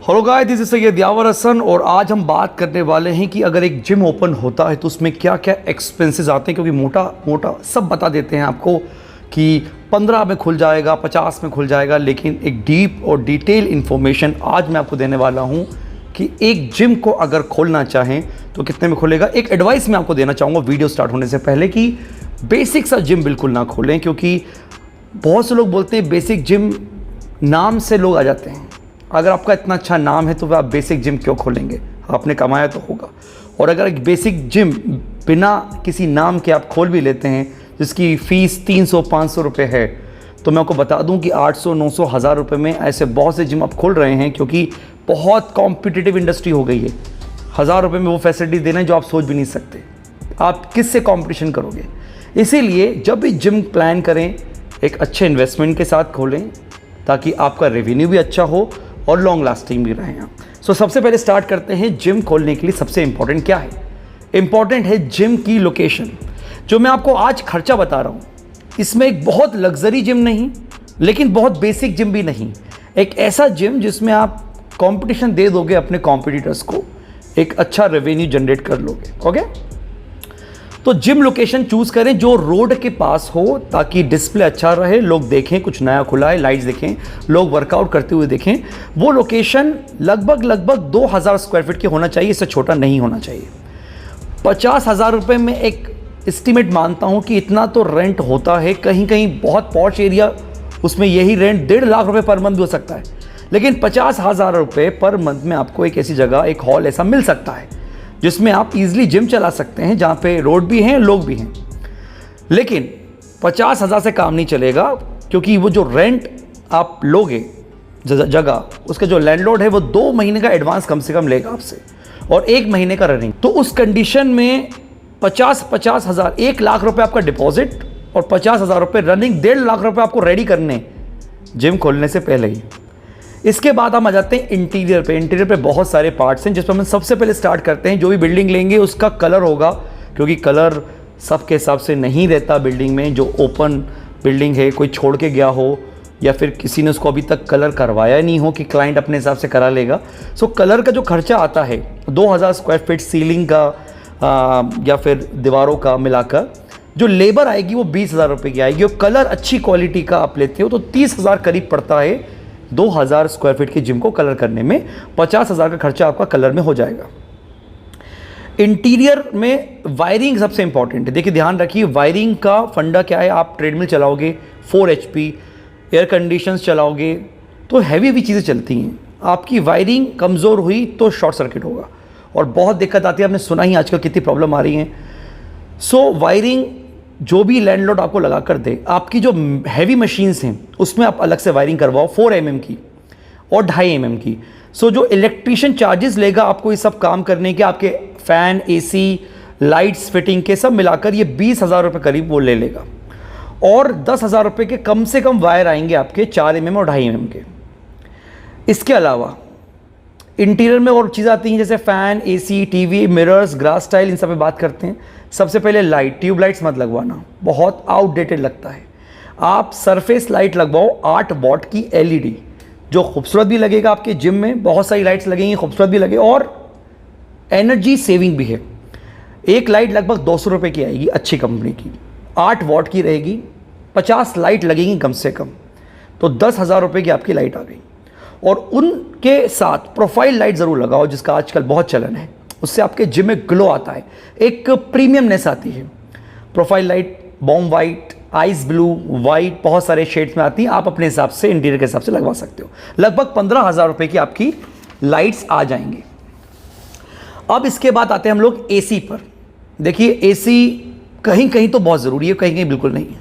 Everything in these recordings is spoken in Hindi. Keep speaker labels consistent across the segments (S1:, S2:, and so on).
S1: Hello guys, this is Syed Yawar Hasan और आज हम बात करने वाले हैं कि अगर एक जिम ओपन होता है तो उसमें क्या क्या एक्सपेंसेस आते हैं। क्योंकि मोटा मोटा सब बता देते हैं आपको कि 15 में खुल जाएगा, 50 में खुल जाएगा, लेकिन एक डीप और डिटेल इन्फॉर्मेशन आज मैं आपको देने वाला हूं कि एक जिम को अगर खोलना चाहें तो कितने में खुलेगा। एक एडवाइस मैं आपको देना चाहूँगा वीडियो स्टार्ट होने से पहले कि बेसिक सा जिम बिल्कुल ना खोलें, क्योंकि बहुत से लोग बोलते हैं बेसिक जिम, नाम से लोग आ जाते हैं। अगर आपका इतना अच्छा नाम है तो आप बेसिक जिम क्यों खोलेंगे? आपने कमाया तो होगा। और अगर एक बेसिक जिम बिना किसी नाम के आप खोल भी लेते हैं जिसकी फ़ीस 300-500 रुपये है, तो मैं आपको बता दूं कि 800-900 हज़ार रुपये में ऐसे बहुत से जिम आप खोल रहे हैं, क्योंकि बहुत कॉम्पिटिटिव इंडस्ट्री हो गई है। 1000 रुपये में वो फैसिलिटी देना है जो आप सोच भी नहीं सकते। आप किससे कॉम्पिटिशन करोगे? इसीलिए जब भी जिम प्लान करें एक अच्छे इन्वेस्टमेंट के साथ खोलें ताकि आपका रेवेन्यू भी अच्छा हो और लॉन्ग लास्टिंग भी रहे आप। सो सबसे पहले स्टार्ट करते हैं जिम खोलने के लिए सबसे इंपॉर्टेंट क्या है। इंपॉर्टेंट है जिम की लोकेशन। जो मैं आपको आज खर्चा बता रहा हूँ इसमें एक बहुत लग्जरी जिम नहीं, लेकिन बहुत बेसिक जिम भी नहीं, एक ऐसा जिम जिसमें आप कंपटीशन दे दोगे अपने कॉम्पिटिटर्स को, एक अच्छा रेवेन्यू जनरेट कर लोगे। ओके, तो जिम लोकेशन चूज करें जो रोड के पास हो ताकि डिस्प्ले अच्छा रहे, लोग देखें कुछ नया खुला है, लाइट्स देखें, लोग वर्कआउट करते हुए देखें। वो लोकेशन लगभग 2000 स्क्वायर फीट की होना चाहिए, इससे छोटा नहीं होना चाहिए। 50,000 रुपये में एक एस्टिमेट मानता हूं कि इतना तो रेंट होता है। कहीं कहीं बहुत पॉश एरिया उसमें यही रेंट 1.5 लाख रुपये पर मंथ हो सकता है, लेकिन 50,000 रुपये पर मंथ में आपको एक ऐसी जगह, एक हॉल ऐसा मिल सकता है जिसमें आप इजीली जिम चला सकते हैं, जहाँ पे रोड भी हैं, लोग भी हैं। लेकिन 50,000 से काम नहीं चलेगा, क्योंकि वो जो रेंट आप लोगे जगह, उसका जो लैंडलॉर्ड है वो 2 महीने का एडवांस कम से कम लेगा आपसे और 1 महीने का रनिंग। तो उस कंडीशन में 50,000 1 लाख रुपए आपका डिपॉजिट और 50,000 रुपये रनिंग, 1.5 लाख रुपये आपको रेडी करने जिम खोलने से पहले ही। इसके बाद हम आ जाते हैं इंटीरियर पे। इंटीरियर पे बहुत सारे पार्ट्स हैं, जिस पर हम सबसे पहले स्टार्ट करते हैं। जो भी बिल्डिंग लेंगे उसका कलर होगा, क्योंकि कलर सबके हिसाब से नहीं रहता बिल्डिंग में। जो ओपन बिल्डिंग है, कोई छोड़ के गया हो या फिर किसी ने उसको अभी तक कलर करवाया नहीं हो कि क्लाइंट अपने हिसाब से करा लेगा। सो कलर का जो खर्चा आता है 2000 स्क्वायर फीट सीलिंग का या फिर दीवारों का मिलाकर, जो लेबर आएगी वो 20,000 रुपये की आएगी। और कलर अच्छी क्वालिटी का आप लेते हो तो 30,000 करीब पड़ता है 2000 स्क्वायर फीट की जिम को कलर करने में। 50,000 का खर्चा आपका कलर में हो जाएगा। इंटीरियर में वायरिंग सबसे इंपॉर्टेंट है। देखिए, ध्यान रखिए, वायरिंग का फंडा क्या है। आप ट्रेडमिल चलाओगे 4 HP, एयर कंडीशंस चलाओगे तो हैवी भी चीज़ें चलती हैं। आपकी वायरिंग कमज़ोर हुई तो शॉर्ट सर्किट होगा और बहुत दिक्कत आती है। आपने सुना ही आजकल कितनी प्रॉब्लम आ रही है। सो वायरिंग जो भी लैंडलॉर्ड आपको लगा कर दे, आपकी जो हैवी मशीन्स हैं उसमें आप अलग से वायरिंग करवाओ 4 mm की और 2.5 mm की। सो जो इलेक्ट्रीशियन चार्जेस लेगा आपको ये सब काम करने के, आपके फ़ैन, AC, लाइट्स फिटिंग के सब मिलाकर ये 20,000 रुपये करीब वो ले लेगा। और 10,000 रुपये के कम से कम वायर आएंगे आपके 4 mm और 2.5 mm के। इसके अलावा इंटीरियर में और चीज़ें आती हैं, जैसे fan, AC, TV, mirrors, grass tile, इन सब पे बात करते हैं। सबसे पहले लाइट, ट्यूब लाइट्स मत लगवाना, बहुत आउटडेटेड लगता है। आप सरफेस लाइट लगवाओ 8 वॉट की LED, जो खूबसूरत भी लगेगा। आपके जिम में बहुत सारी लाइट्स लगेंगी, खूबसूरत भी लगे और एनर्जी सेविंग भी है। एक लाइट लगभग 200 रुपये की आएगी अच्छी कंपनी की, 8 वॉट की रहेगी, 50 लाइट लगेंगी कम से कम, तो 10,000 रुपये की आपकी लाइट आ गई। और उनके साथ प्रोफाइल लाइट ज़रूर लगाओ, जिसका आजकल बहुत चलन है। उससे आपके जिम में ग्लो आता है, एक प्रीमियमनेस आती है। Profile light balm white, ice blue, white, बहुत सारे शेड्स में आती हैं। आप अपने हिसाब से, इंटीरियर के हिसाब से लगवा सकते हो। लगभग 15,000 रुपये की आपकी लाइट्स आ जाएंगी। अब इसके बाद आते हैं हम लोग AC पर। देखिए, AC कहीं कहीं तो बहुत ज़रूरी है, कहीं कहीं बिल्कुल नहीं है।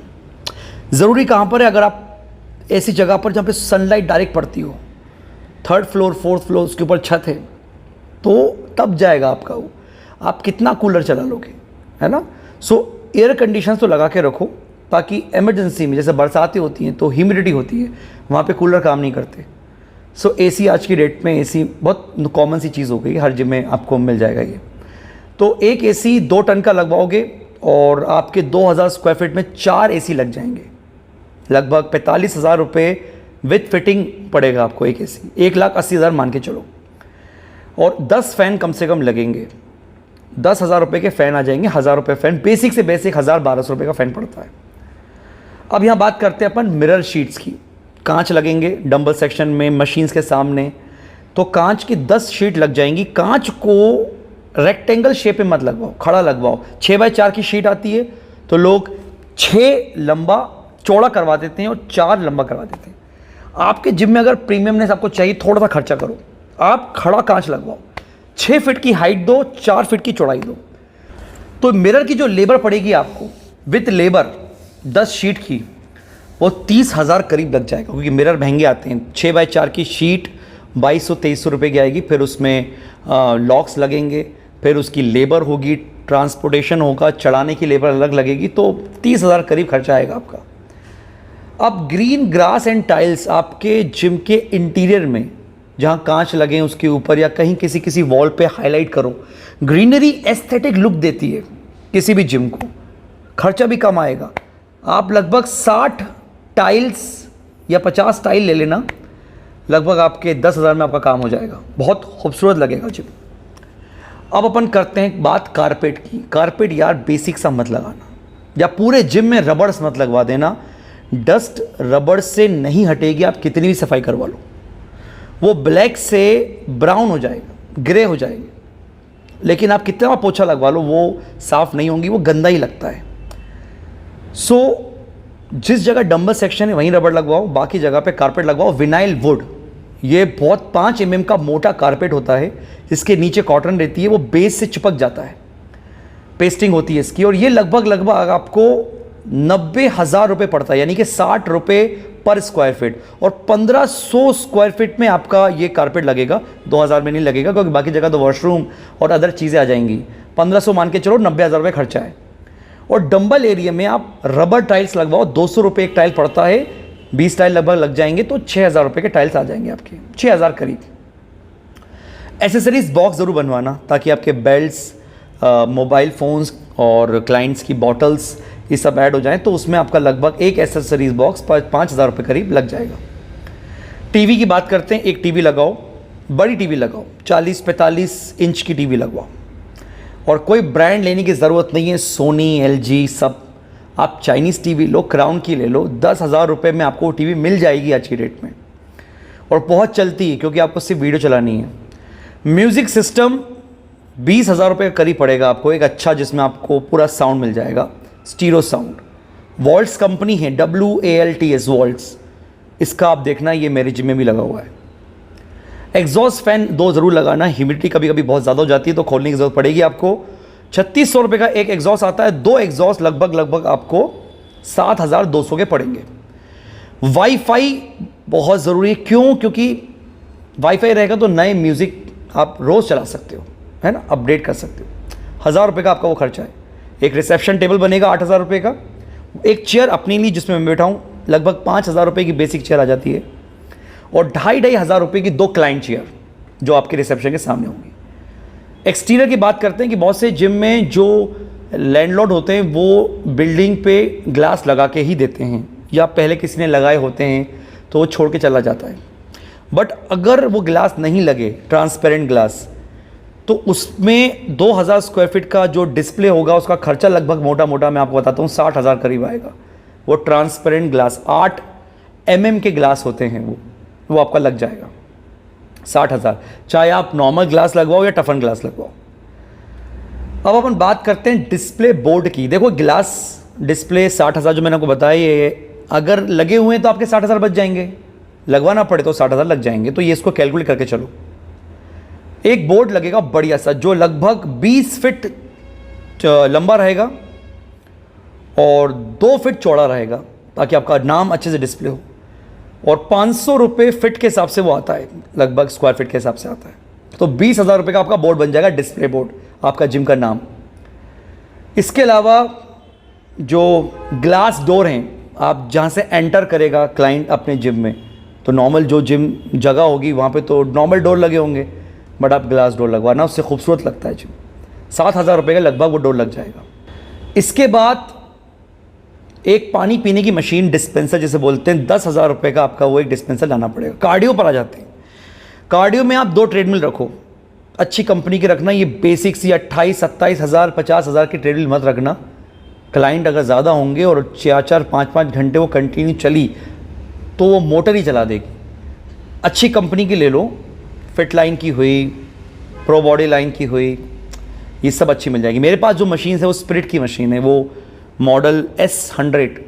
S1: ज़रूरी कहाँ पर है? अगर आप ऐसी जगह पर जहाँ पे सनलाइट डायरेक्ट पड़ती हो, 3rd फ्लोर 4th फ्लोर उसके ऊपर छत है, तो तब जाएगा आपका वो। आप कितना कूलर चला लोगे, है ना? सो एयर कंडीशन तो लगा के रखो, ताकि इमरजेंसी में, जैसे बरसातें होती हैं तो ह्यूमिडिटी होती है, वहाँ पे कूलर काम नहीं करते। सो AC आज की डेट में AC बहुत कॉमन सी चीज़ हो गई, हर जिम में आपको मिल जाएगा ये। तो एक AC 2 टन का लगवाओगे और आपके 2000 स्क्वायर फीट में 4 AC लग जाएंगे। लगभग 45,000 रुपये विथ फिटिंग पड़ेगा आपको एक AC, 1,80,000 मान के चलो, और 10 फ़ैन कम से कम लगेंगे। 10,000 रुपये के फ़ैन आ जाएंगे, 1,000 रुपये फ़ैन, बेसिक से बेसिक 1,000-1,200 रुपये का फ़ैन पड़ता है। अब यहाँ बात करते हैं अपन मिरर शीट्स की। कांच लगेंगे डंबल सेक्शन में, मशीन्स के सामने, तो कांच की 10 शीट लग जाएंगी। कांच को रेक्टेंगल शेप में मत लगवाओ, खड़ा लगवाओ। 6x4 की शीट आती है तो लोग 6 लंबा चौड़ा करवा देते हैं और 4 लंबा करवा देते हैं। आपके जिम में अगर प्रीमियमनेस आपको चाहिए, थोड़ा सा खर्चा करो, आप खड़ा कांच लगवाओ, 6 फीट की हाइट दो, 4 फीट की चौड़ाई दो। तो मिरर की जो लेबर पड़ेगी आपको विथ लेबर 10 शीट की, वो 30,000 करीब लग जाएगा, क्योंकि मिरर महंगे आते हैं। 6x4 की शीट 2,200-2,300 रुपये की आएगी, फिर उसमें लॉक्स लगेंगे, फिर उसकी लेबर होगी, ट्रांसपोर्टेशन होगा, चढ़ाने की लेबर अलग लगेगी, तो 30,000 करीब खर्चा आएगा आपका। अब ग्रीन ग्रास एंड टाइल्स आपके जिम के इंटीरियर में, जहाँ कांच लगे उसके ऊपर या कहीं किसी वॉल पे हाईलाइट करो। ग्रीनरी एस्थेटिक लुक देती है किसी भी जिम को, खर्चा भी कम आएगा। आप लगभग 60 टाइल्स या 50 टाइल ले लेना, लगभग आपके 10,000 में आपका काम हो जाएगा, बहुत खूबसूरत लगेगा जिम। अब अपन करते हैं बात कारपेट की। कारपेट यार बेसिक सा मत लगाना, या पूरे जिम में रबड़स मत लगवा देना। डस्ट रबड़ से नहीं हटेगी, आप कितनी भी सफाई करवा लो, वो ब्लैक से ब्राउन हो जाएगा, ग्रे हो जाएगी, लेकिन आप कितना पोछा लगवा लो वो साफ़ नहीं होंगी, वो गंदा ही लगता है। सो जिस जगह डंबल सेक्शन है वहीं रबड़ लगवाओ, बाकी जगह पे कारपेट लगवाओ। विनाइल वुड, ये बहुत 5 mm का मोटा कारपेट होता है, जिसके नीचे कॉटन रहती है, वो बेस से चिपक जाता है, पेस्टिंग होती है इसकी, और ये लगभग आपको 90,000 रुपये पड़ता है, यानी कि 60 रुपये पर स्क्वायर फीट, और 1500 स्क्वायर फीट में आपका ये कारपेट लगेगा। 2,000 में नहीं लगेगा, क्योंकि बाकी जगह तो वॉशरूम और अदर चीज़ें आ जाएंगी। 1500 मान के चलो, 90,000 रुपये खर्चा है। और डंबल एरिया में आप रबर टाइल्स लगवाओ, 200 रुपये एक टाइल पड़ता है, 20 टाइल लगभग लग जाएंगे, तो 6,000 रुपये के टाइल्स आ जाएंगे आपके, 6,000 करीब। एसेसरीज बॉक्स ज़रूर बनवाना, ताकि आपके बेल्ट्स, मोबाइल फ़ोन्स और क्लाइंट्स की बॉटल्स ये सब ऐड हो जाएं, तो उसमें आपका लगभग एक एसेसरीज बॉक्स 5,000 रुपये करीब लग जाएगा। टीवी की बात करते हैं, एक टीवी लगाओ, बड़ी टीवी लगाओ, 40-45 इंच की टीवी लगवाओ, और कोई ब्रांड लेने की ज़रूरत नहीं है, सोनी, एलजी सब, आप चाइनीज़ टीवी लो, क्राउन की ले लो, 10,000 रुपये में आपको टीवी मिल जाएगी आज की डेट में, और बहुत चलती है, क्योंकि आपको सिर्फ वीडियो चलानी है। म्यूज़िक सिस्टम 20,000 रुपये का करीब पड़ेगा आपको, एक अच्छा, जिसमें आपको पूरा साउंड मिल जाएगा, स्टीरियो साउंड। वॉल्ट्स कंपनी है, WALTS वॉल्ट्स, इसका आप देखना, ये मेरे जिम में भी लगा हुआ है। एग्जॉस्ट फैन 2 ज़रूर लगाना, ह्यूमिडिटी कभी कभी बहुत ज़्यादा हो जाती है तो खोलने की ज़रूरत पड़ेगी आपको। 3,600 रुपये का एक एग्जॉस्ट आता है, 2 एग्जॉस्ट लगभग आपको 7,200 के पड़ेंगे। वाईफाई बहुत ज़रूरी है, क्यों? क्योंकि वाईफाई रहेगा तो नए म्यूज़िक आप रोज़ चला सकते हो, है ना, अपडेट कर सकते हो। 1,000 रुपये का आपका वो खर्चा है। एक रिसेप्शन टेबल बनेगा 8,000 रुपये का, एक चेयर अपने लिए जिसमें मैं बैठा हूँ, लगभग 5,000 रुपये की बेसिक चेयर आ जाती है, और 2,500 रुपये की 2 क्लाइंट चेयर जो आपके रिसेप्शन के सामने होंगी। एक्सटीरियर की बात करते हैं कि बहुत से जिम में जो लैंडलॉर्ड होते हैं वो बिल्डिंग पे ग्लास लगा के ही देते हैं, या पहले किसी ने लगाए होते हैं तो वो छोड़ के चला जाता है। बट अगर वो ग्लास नहीं लगे, ट्रांसपेरेंट ग्लास, तो उसमें 2,000 स्क्वायर फीट का जो डिस्प्ले होगा उसका खर्चा लगभग मोटा मैं आपको बताता हूँ 60,000 करीब आएगा। वो ट्रांसपेरेंट ग्लास 8 mm के ग्लास होते हैं, वो आपका लग जाएगा 60,000, चाहे आप नॉर्मल ग्लास लगवाओ या टफन ग्लास लगवाओ। अब अपन बात करते हैं डिस्प्ले बोर्ड की। देखो ग्लास डिस्प्ले 60,000 जो मैंने आपको बताया, ये अगर लगे हुए हैं तो आपके 60,000 बच जाएंगे, लगवाना पड़े तो 60,000 लग जाएंगे। तो ये इसको कैलकुलेट करके चलो। एक बोर्ड लगेगा बढ़िया सा, जो लगभग 20 फीट लंबा रहेगा और 2 फीट चौड़ा रहेगा, ताकि आपका नाम अच्छे से डिस्प्ले हो। और 500 रुपये फिट के हिसाब से वो आता है, लगभग स्क्वायर फीट के हिसाब से आता है। तो 20,000 रुपये का आपका बोर्ड बन जाएगा, डिस्प्ले बोर्ड, आपका जिम का नाम। इसके अलावा जो ग्लास डोर हैं, आप जहाँ से एंटर करेगा क्लाइंट अपने जिम में, तो नॉर्मल जो जिम जगह होगी वहाँ पे तो नॉर्मल डोर लगे होंगे, बट आप ग्लास डोर लगवाना, उससे खूबसूरत लगता है जिम। 7,000 रुपये का लगभग वो डोर लग जाएगा। इसके बाद एक पानी पीने की मशीन, डिस्पेंसर जिसे बोलते हैं, 10,000 रुपये का आपका वो एक डिस्पेंसर लाना पड़ेगा। कार्डियो पर आ जाते हैं। कार्डियो में आप 2 ट्रेडमिल रखो, अच्छी कंपनी के रखना। ये बेसिक्स ये 28-27 हज़ार 50 हज़ार की ट्रेडमिल मत रखना। क्लाइंट अगर ज़्यादा होंगे और 4-4 5-5 घंटे वो कंटिन्यू चली तो वो मोटर ही चला देगी। अच्छी कंपनी की ले लो, फिट लाइन की हुई, प्रो बॉडी लाइन की हुई, ये सब अच्छी मिल जाएगी। मेरे पास जो मशीन है वो स्पिरिट की मशीन है, वो मॉडल S100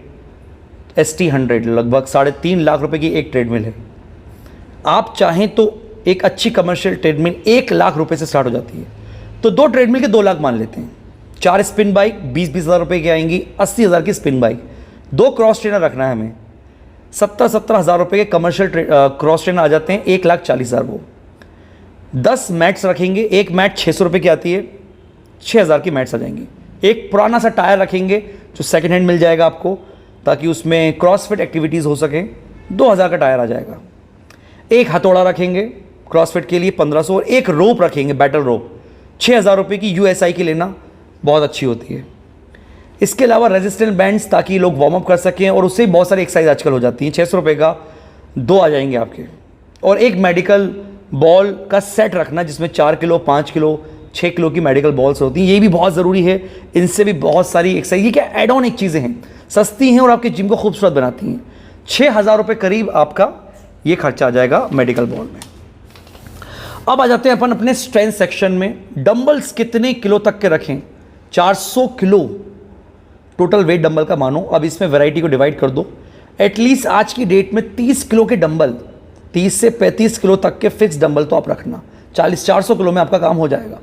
S1: ST100 लगभग 3.5 लाख रुपए की एक ट्रेडमिल है। आप चाहें तो एक अच्छी कमर्शियल ट्रेडमिल 1 लाख रुपए से स्टार्ट हो जाती है, तो 2 ट्रेडमिल के 2 लाख मान लेते हैं। 4 स्पिन बाइक 20-20 हज़ार रुपये की आएंगी, 80 हज़ार की स्पिन बाइक। 2 क्रॉस ट्रेनर रखना है हमें, 70-70 हज़ार रुपये के कमर्शियल क्रॉस ट्रेनर आ जाते हैं, 1,40,000 वो। 10 मैट्स रखेंगे, एक मैट 600 रुपये की आती है, 6,000 की मैट्स आ जाएंगी। एक पुराना सा टायर रखेंगे जो सेकेंड हैंड मिल जाएगा आपको, ताकि उसमें क्रॉसफिट एक्टिविटीज़ हो सकें, 2,000 का टायर आ जाएगा। एक हथौड़ा रखेंगे क्रॉसफिट के लिए 1,500, और एक रोप रखेंगे बैटल रोप 6,000 रुपये की, USI की लेना, बहुत अच्छी होती है। इसके अलावा रेजिस्टेंस बैंड्स, ताकि लोग वार्म अप कर सकें, और उससे बहुत सारी एक्सरसाइज आजकल हो जाती हैं। 600 रुपये का 2 आ जाएंगे आपके। और एक मेडिकल बॉल का सेट रखना, जिसमें 4 किलो 5 किलो 6 किलो की मेडिकल बॉल्स होती हैं, ये भी बहुत ज़रूरी है। इनसे भी बहुत सारी एक्सरसाइज, ये क्या एड ऑन एक चीज़ें हैं, सस्ती हैं और आपके जिम को खूबसूरत बनाती हैं। 6,000 रुपये करीब आपका ये खर्चा आ जाएगा मेडिकल बॉल में। अब आ जाते हैं अपन अपने स्ट्रेंथ सेक्शन में। डंबल्स कितने किलो तक के रखें? 400 किलो टोटल वेट डंबल का मानो। अब इसमें वैरायटी को डिवाइड कर दो। एटलीस्ट आज की डेट में 30 किलो के डंबल, 30 से 35 किलो तक के फिक्स डंबल तो आप रखना। 400 किलो में आपका काम हो जाएगा।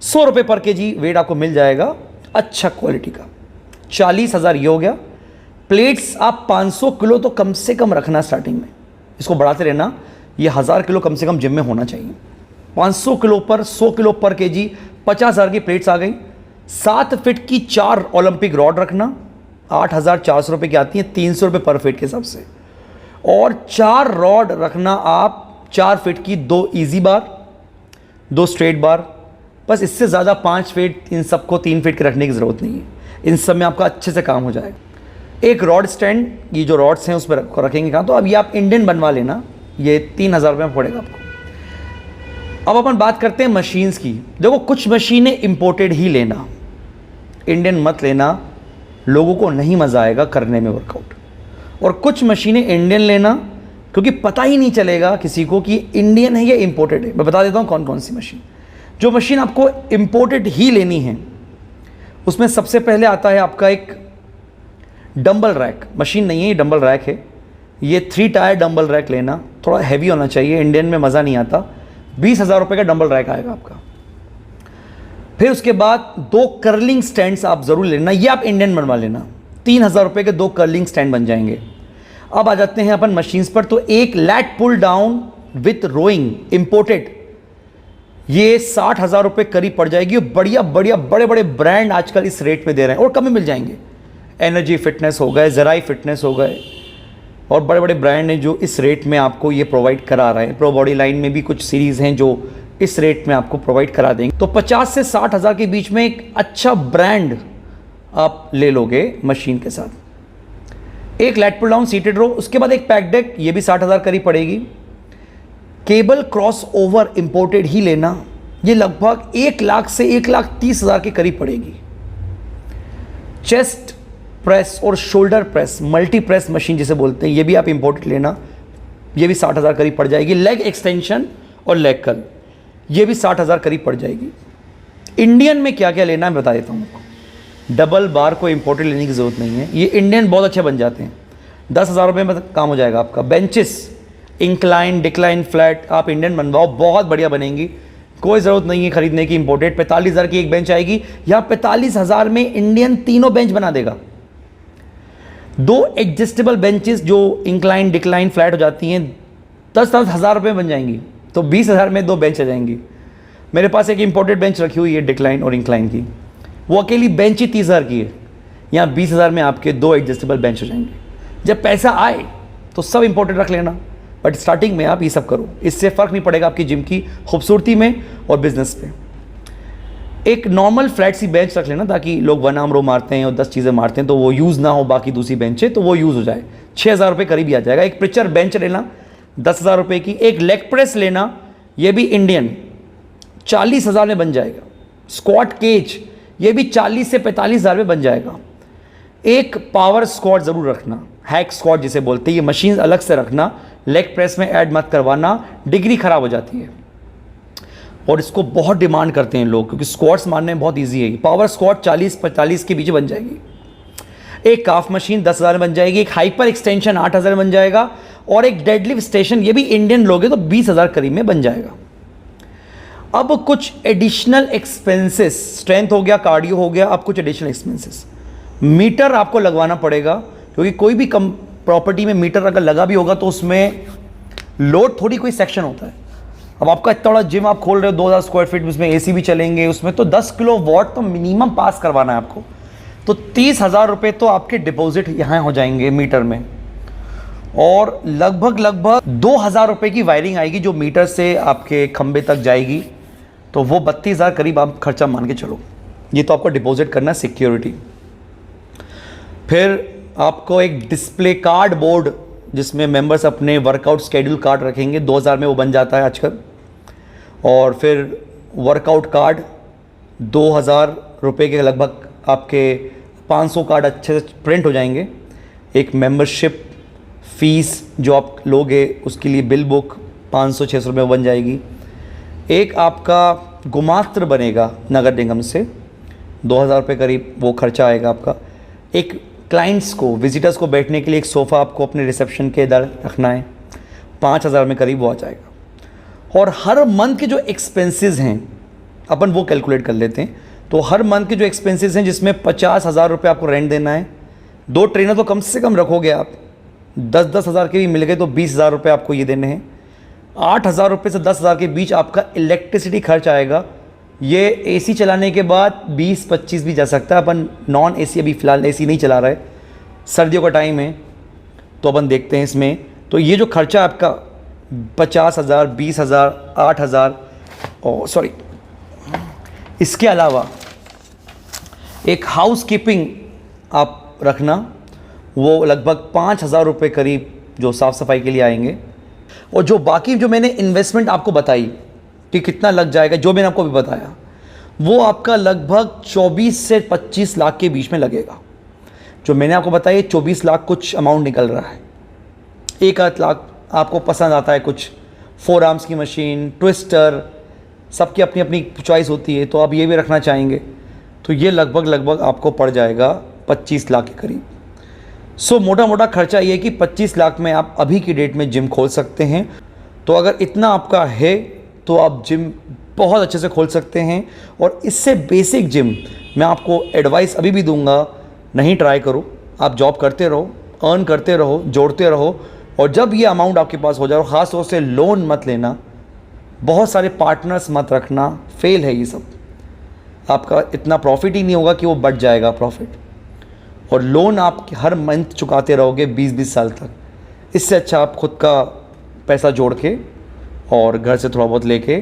S1: 100 रुपये पर केजी वेट आपको मिल जाएगा अच्छा क्वालिटी का। 40,000 ये हो गया। प्लेट्स आप 500 किलो तो कम से कम रखना स्टार्टिंग में, इसको बढ़ाते रहना। ये 1000 किलो कम से कम जिम में होना चाहिए। 500 किलो पर 100 किलो पर केजी 50,000 की प्लेट्स आ गई। 7 फीट की 4 ओलंपिक रॉड रखना, 8,400 रुपये की आती हैं, 300 रुपये पर फीट के हिसाब से। और 4 रॉड रखना आप 4 फीट की, 2 ईजी बार 2 स्ट्रेट बार। बस इससे ज़्यादा 5 फीट इन सबको 3 फीट के रखने की ज़रूरत नहीं है। इन सब में आपका अच्छे से काम हो जाएगा। एक रॉड स्टैंड, ये जो रॉड्स हैं उस पर रखेंगे कहाँ, तो अब ये आप इंडियन बनवा लेना, ये 3,000 रुपये में पड़ेगा आपको। अब अपन बात करते हैं मशीन्स की। देखो कुछ मशीनें इंपोर्टेड ही लेना, इंडियन मत लेना, लोगों को नहीं मज़ा आएगा करने में वर्कआउट। और कुछ मशीनें इंडियन लेना, क्योंकि पता ही नहीं चलेगा किसी को कि इंडियन है या इंपोर्टेड है। मैं बता देता हूँ कौन कौन सी मशीन। जो मशीन आपको इंपोर्टेड ही लेनी है, उसमें सबसे पहले आता है आपका एक डंबल रैक। मशीन नहीं है ये, डंबल रैक है। ये 3 टायर डंबल रैक लेना, थोड़ा हैवी होना चाहिए, इंडियन में मज़ा नहीं आता। 20,000 रुपये का डंबल रैक आएगा आपका। फिर उसके बाद 2 कर्लिंग स्टैंड्स आप ज़रूर लेना, ये आप इंडियन बनवा लेना। 3,000 रुपये के 2 कर्लिंग स्टैंड बन जाएंगे। अब आ जाते हैं अपन मशीन्स पर। तो एक lat pull down with rowing imported, ये 60,000 रुपये करीब पड़ जाएगी। बढ़िया बढ़िया बड़े बड़े ब्रांड आजकल इस रेट पे दे रहे हैं, और कम में मिल जाएंगे। एनर्जी फिटनेस हो गए, ज़राई फिटनेस हो गए, और बड़े बड़े ब्रांड हैं जो इस रेट में आपको ये प्रोवाइड करा रहे हैं। प्रो बॉडी लाइन में भी कुछ सीरीज़ हैं जो इस रेट में आपको प्रोवाइड करा देंगे। तो 50 से 60,000 के बीच में एक अच्छा ब्रांड आप ले लोगे मशीन के साथ। एक लैट पुल डाउन सीटेड रो, उसके बाद एक पैक डेक, ये भी 60,000 करीब पड़ेगी। केबल क्रॉस ओवर इंपोर्टेड ही लेना, ये लगभग 1 लाख से 1,30,000 के करीब पड़ेगी। चेस्ट प्रेस और shoulder press, multi press machine जिसे बोलते हैं, ये भी आप इंपोर्टेड लेना, ये भी 60,000 करीब पड़ जाएगी। लेग एक्सटेंशन और लेग कर्ल, ये भी 60,000 करीब पड़ जाएगी। इंडियन में क्या क्या लेना है बता देता हूँ। डबल बार को इंपोर्टेड लेने की ज़रूरत नहीं है, ये इंडियन बहुत अच्छे बन जाते हैं। 10,000 रुपये में काम हो जाएगा आपका। बेंचेस इंक्लाइन डिक्लाइन फ्लैट आप इंडियन बनवाओ, बहुत बढ़िया बनेंगी, कोई ज़रूरत नहीं है खरीदने की इंपोर्टेड। 45,000 की एक बेंच आएगी, यहाँ 45,000 में इंडियन तीनों बेंच बना देगा। 2 एडजस्टेबल बेंचेस जो इंक्लाइन डिक्लाइन फ्लैट हो जाती हैं, 10,000 रुपये बन जाएंगी, तो 20,000 में 2 बेंच आ जाएंगी। मेरे पास एक इंपोर्टेड बेंच रखी हुई है डिक्लाइन और इंक्लाइन की, वो अकेली बेंच ही 30,000 की है। यहाँ 20,000 में आपके 2 एडजस्टेबल बेंच हो जाएंगे। जब पैसा आए तो सब इंपोर्टेड रख लेना, बट स्टार्टिंग में आप ये सब करो, इससे फ़र्क नहीं पड़ेगा आपकी जिम की खूबसूरती में और बिजनेस पे। एक नॉर्मल फ्लैट सी बेंच रख लेना, ताकि लोग 1 आर्म रो मारते हैं और 10 चीज़ें मारते हैं तो वो यूज़ ना हो, बाकी दूसरी बेंच है तो वो यूज़ हो जाए। 6,000 रुपये करीब ही आ जाएगा। एक पिक्चर बेंच लेना 10,000 रुपये की। एक लेग प्रेस लेना, ये भी इंडियन, 40,000 में बन जाएगा। स्क्वाट केज ये भी 40 से 45,000 में बन जाएगा। एक पावर स्क्वाट ज़रूर रखना, हैक स्क्वाट जिसे बोलते हैं, ये मशीन अलग से रखना, लेग प्रेस में ऐड मत करवाना, डिग्री ख़राब हो जाती है और इसको बहुत डिमांड करते हैं लोग क्योंकि स्क्वाट्स मारने में बहुत इजी है। पावर स्क्वाट 40-45 के बीच बन जाएगी। एक काफ मशीन 10,000 में बन जाएगी, एक हाइपर एक्सटेंशन 8,000 में बन जाएगा और एक डेडलिफ्ट स्टेशन, ये भी इंडियन लोगे तो 20,000 करीब में बन जाएगा। अब कुछ एडिशनल एक्सपेंसेस, स्ट्रेंथ हो गया, कार्डियो हो गया, अब कुछ एडिशनल एक्सपेंसेस। मीटर आपको लगवाना पड़ेगा क्योंकि कोई भी कम प्रॉपर्टी में मीटर अगर लगा भी होगा तो उसमें लोड थोड़ी कोई सेक्शन होता है। अब आपका इतना बड़ा जिम आप खोल रहे हो 2,000 स्क्वायर फीट, उसमें एसी भी चलेंगे, उसमें तो 10 किलो वॉट तो मिनिमम पास करवाना है आपको। तो 30,000 रुपये तो आपके डिपॉजिट यहाँ हो जाएंगे मीटर में और लगभग 2,000 रुपये की वायरिंग आएगी जो मीटर से आपके खंबे तक जाएगी। तो वो 32,000 करीब आप खर्चा मान के चलो। ये तो आपको डिपॉजिट करना है, सिक्योरिटी। फिर आपको एक डिस्प्ले कार्ड बोर्ड जिसमें मेंबर्स अपने वर्कआउट स्केड्यूल कार्ड रखेंगे, 2,000 में वो बन जाता है आजकल। और फिर वर्कआउट कार्ड 2,000 रुपये के लगभग आपके 500 कार्ड अच्छे से प्रिंट हो जाएंगे। एक मेंबरशिप फ़ीस जो आप लोगे उसके लिए बिल बुक 500-600 रुपये बन जाएगी। एक आपका गुमास्त्र बनेगा नगर निगम से, 2,000 रुपये करीब वो खर्चा आएगा आपका। एक क्लाइंट्स को, विजिटर्स को बैठने के लिए एक सोफ़ा आपको अपने रिसेप्शन के इधर रखना है, 5,000 में करीब वो आ जाएगा। और हर मंथ के जो एक्सपेंसेस हैं अपन वो कैलकुलेट कर लेते हैं। तो हर मंथ के जो एक्सपेंसेस हैं जिसमें 50,000 रुपये आपको रेंट देना है, 2 ट्रेनर तो कम से कम रखोगे आप, 10-10 हज़ार के भी मिल गए तो 20,000 रुपये आपको ये देने हैं। 8,000 रुपये से 10,000 के बीच आपका इलेक्ट्रिसिटी खर्च आएगा। ये एसी चलाने के बाद 20-25 भी जा सकता है। अपन नॉन एसी अभी फ़िलहाल एसी नहीं चला रहे, सर्दियों का टाइम है तो अपन देखते हैं इसमें। तो ये जो खर्चा आपका 50,000, 20,000, 8,000 और सॉरी, इसके अलावा एक हाउस कीपिंग आप रखना, वो लगभग 5,000 रुपये करीब जो साफ़ सफाई के लिए आएंगे। और जो बाकी जो मैंने इन्वेस्टमेंट आपको बताई कि कितना लग जाएगा, जो मैंने आपको भी बताया, वो आपका लगभग 24 से 25 लाख के बीच में लगेगा। जो मैंने आपको बताया 24 लाख कुछ अमाउंट निकल रहा है। 1-8 लाख आपको पसंद आता है कुछ, 4 आर्म्स की मशीन, ट्विस्टर, सबकी अपनी अपनी चॉइस होती है, तो आप ये भी रखना चाहेंगे तो ये लगभग आपको पड़ जाएगा 25 लाख के करीब। सो मोटा खर्चा ये है कि 25 लाख में आप अभी की डेट में जिम खोल सकते हैं। तो अगर इतना आपका है तो आप जिम बहुत अच्छे से खोल सकते हैं। और इससे बेसिक जिम मैं आपको एडवाइस अभी भी दूंगा, नहीं ट्राई करो, आप जॉब करते रहो, अर्न करते रहो, जोड़ते रहो, और जब ये अमाउंट आपके पास हो जाए, ख़ास तौर से लोन मत लेना, बहुत सारे पार्टनर्स मत रखना, फेल है ये सब। आपका इतना प्रॉफिट ही नहीं होगा कि वो बढ़ जाएगा प्रॉफिट, और लोन आप हर मंथ चुकाते रहोगे 20-20 साल तक। इससे अच्छा आप खुद का पैसा जोड़ के और घर से थोड़ा बहुत लेके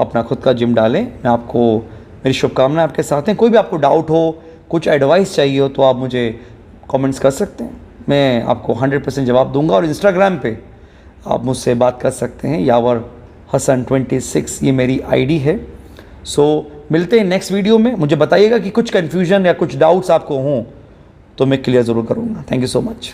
S1: अपना खुद का जिम डालें। मैं आपको, मेरी शुभकामनाएं आपके साथ हैं। कोई भी आपको डाउट हो, कुछ एडवाइस चाहिए हो तो आप मुझे कमेंट्स कर सकते हैं, मैं आपको 100% जवाब दूंगा। और इंस्टाग्राम पे आप मुझसे बात कर सकते हैं, यावर हसन 26 ये मेरी आईडी है। सो मिलते हैं नेक्स्ट वीडियो में। मुझे बताइएगा कि कुछ कन्फ्यूजन या कुछ डाउट्स आपको हों तो मैं क्लियर ज़रूर करूँगा। Thank you so much.